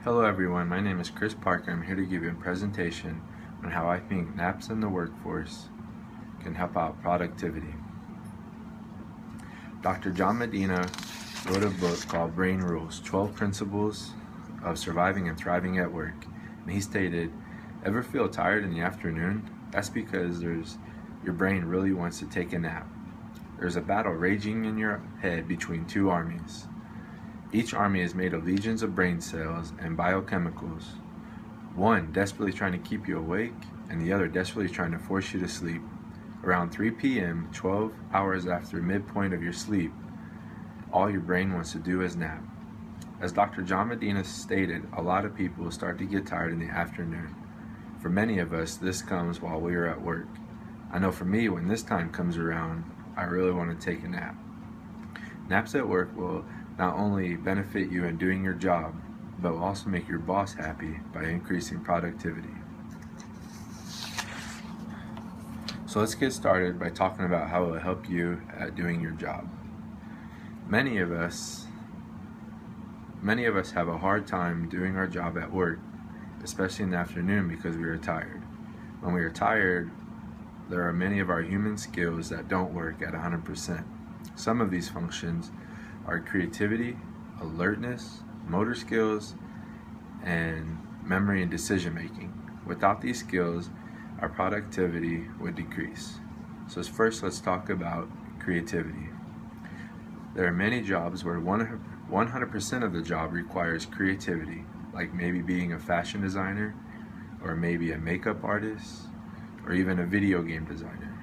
Hello everyone, my name is Chris Parker. I'm here to give you a presentation on how I think naps in the workforce can help out productivity. Dr. John Medina wrote a book called Brain Rules, 12 Principles of Surviving and Thriving at Work. And he stated, ever feel tired in the afternoon? That's because your brain really wants to take a nap. There's a battle raging in your head between two armies. Each army is made of legions of brain cells and biochemicals, one desperately trying to keep you awake and the other desperately trying to force you to sleep. Around 3 p.m., 12 hours after midpoint of your sleep, all your brain wants to do is nap. As Dr. John Medina stated, a lot of people start to get tired in the afternoon. For many of us, this comes while we are at work. I know for me, when this time comes around, I really want to take a nap. Naps at work will not only benefit you in doing your job, but will also make your boss happy by increasing productivity. So let's get started by talking about how it will help you at doing your job. Many of us have a hard time doing our job at work, especially in the afternoon, because we are tired. When we are tired, there are many of our human skills that don't work at 100%. Some of these functions are creativity, alertness, motor skills, and memory and decision making. Without these skills, our productivity would decrease. So first, let's talk about creativity. There are many jobs where 100% of the job requires creativity, like maybe being a fashion designer, or maybe a makeup artist, or even a video game designer.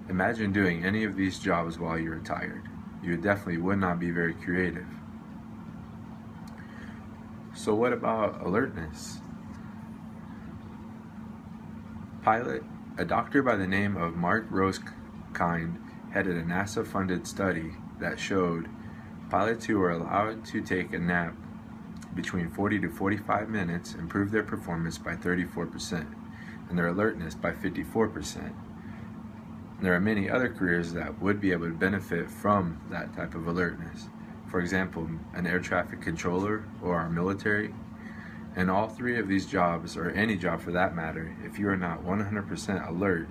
Imagine doing any of these jobs while you're tired. You definitely would not be very creative. So what about alertness? A doctor by the name of Mark Rosekind headed a NASA-funded study that showed pilots who were allowed to take a nap between 40 to 45 minutes improved their performance by 34% and their alertness by 54%. There are many other careers that would be able to benefit from that type of alertness. For example, an air traffic controller or our military. And all three of these jobs, or any job for that matter, if you are not 100% alert,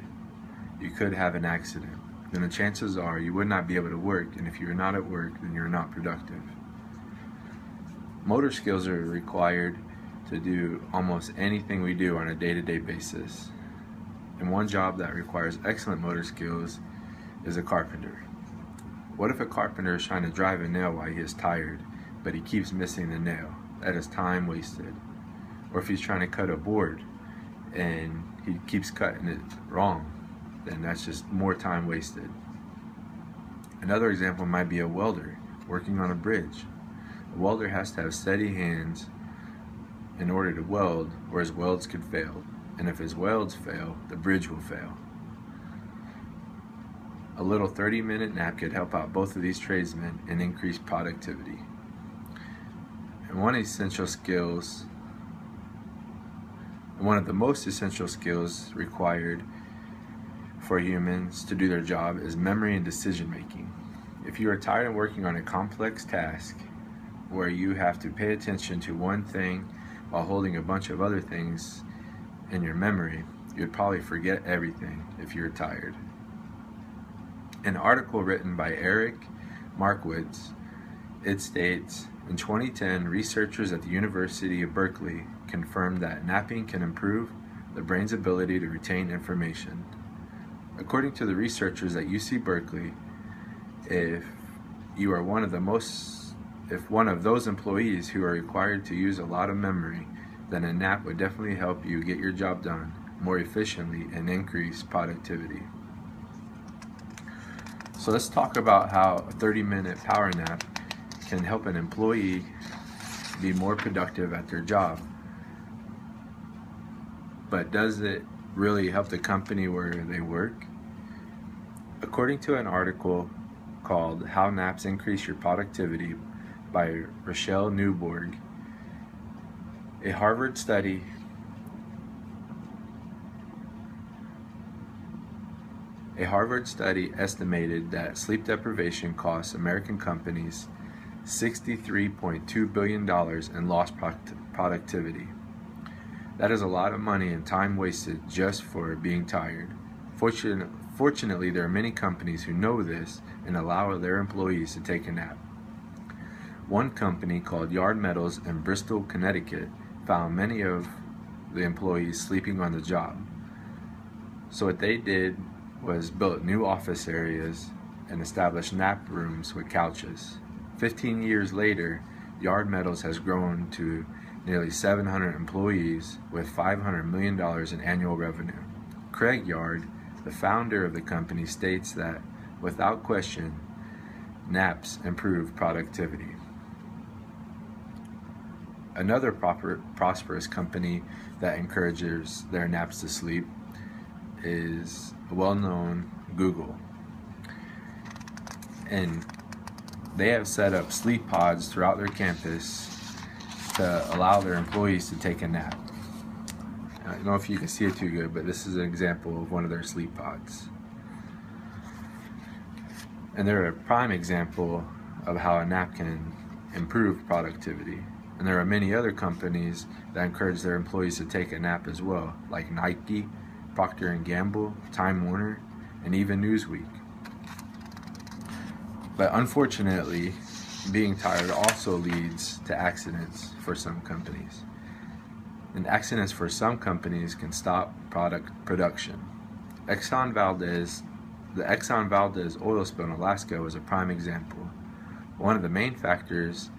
you could have an accident. Then the chances are you would not be able to work, and if you're not at work, then you're not productive. Motor skills are required to do almost anything we do on a day-to-day basis. And one job that requires excellent motor skills is a carpenter. What if a carpenter is trying to drive a nail while he is tired, but he keeps missing the nail? That is time wasted. Or if he's trying to cut a board and he keeps cutting it wrong, then that's just more time wasted. Another example might be a welder working on a bridge. A welder has to have steady hands in order to weld, or his welds could fail. And if his welds fail, the bridge will fail. A little 30-minute nap could help out both of these tradesmen and increase productivity. And one of the most essential skills required for humans to do their job is memory and decision making. If you are tired of working on a complex task where you have to pay attention to one thing while holding a bunch of other things in your memory, you'd probably forget everything if you're tired. An article written by Eric Markowitz, it states, in 2010, researchers at the University of Berkeley confirmed that napping can improve the brain's ability to retain information. According to the researchers at UC Berkeley, if one of those employees who are required to use a lot of memory, then a nap would definitely help you get your job done more efficiently and increase productivity. So let's talk about how a 30-minute power nap can help an employee be more productive at their job. But does it really help the company where they work? According to an article called How Naps Increase Your Productivity by Rochelle Newborg, a Harvard study estimated that sleep deprivation costs American companies $63.2 billion in lost productivity. That is a lot of money and time wasted just for being tired. Fortunately, there are many companies who know this and allow their employees to take a nap. One company called Yard Metals in Bristol, Connecticut, found many of the employees sleeping on the job. So what they did was built new office areas and established nap rooms with couches. 15 years later, Yard Metals has grown to nearly 700 employees with $500 million in annual revenue. Craig Yard, the founder of the company, states that, without question, naps improve productivity. Another prosperous company that encourages their naps to sleep is well-known Google. And they have set up sleep pods throughout their campus to allow their employees to take a nap. I don't know if you can see it too good, but this is an example of one of their sleep pods. And they're a prime example of how a nap can improve productivity. And there are many other companies that encourage their employees to take a nap as well, like Nike, Procter & Gamble, Time Warner, and even Newsweek. But unfortunately, being tired also leads to accidents for some companies. And accidents for some companies can stop product production. The Exxon Valdez oil spill in Alaska was a prime example. One of the main factors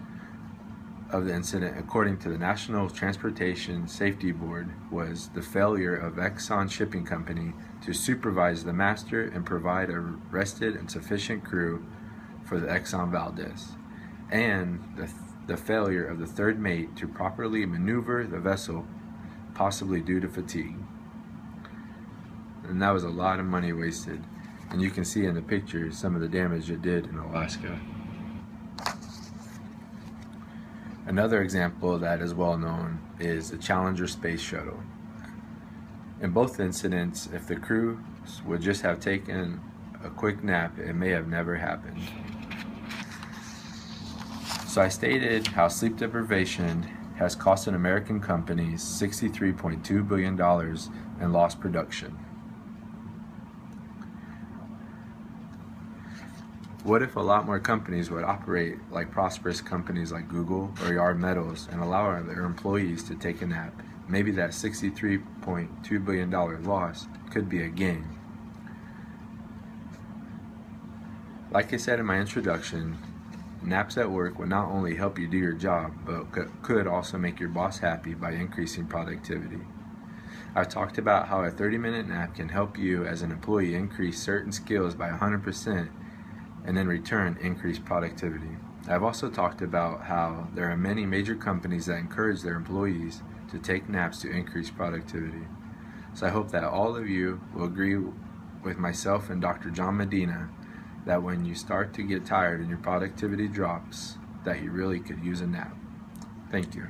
of the incident, according to the National Transportation Safety Board, was the failure of Exxon Shipping Company to supervise the master and provide a rested and sufficient crew for the Exxon Valdez, and the failure of the third mate to properly maneuver the vessel, possibly due to fatigue. And that was a lot of money wasted. And you can see in the picture some of the damage it did in Alaska. Another example that is well known is the Challenger space shuttle. In both incidents, if the crew would just have taken a quick nap, it may have never happened. So I stated how sleep deprivation has cost American companies $63.2 billion in lost production. What if a lot more companies would operate like prosperous companies like Google or Yard Metals and allow their employees to take a nap? Maybe that $63.2 billion loss could be a gain. Like I said in my introduction, naps at work will not only help you do your job, but could also make your boss happy by increasing productivity. I've talked about how a 30-minute nap can help you as an employee increase certain skills by 100%, and in return increase productivity. I've also talked about how there are many major companies that encourage their employees to take naps to increase productivity. So I hope that all of you will agree with myself and Dr. John Medina that when you start to get tired and your productivity drops, that you really could use a nap. Thank you.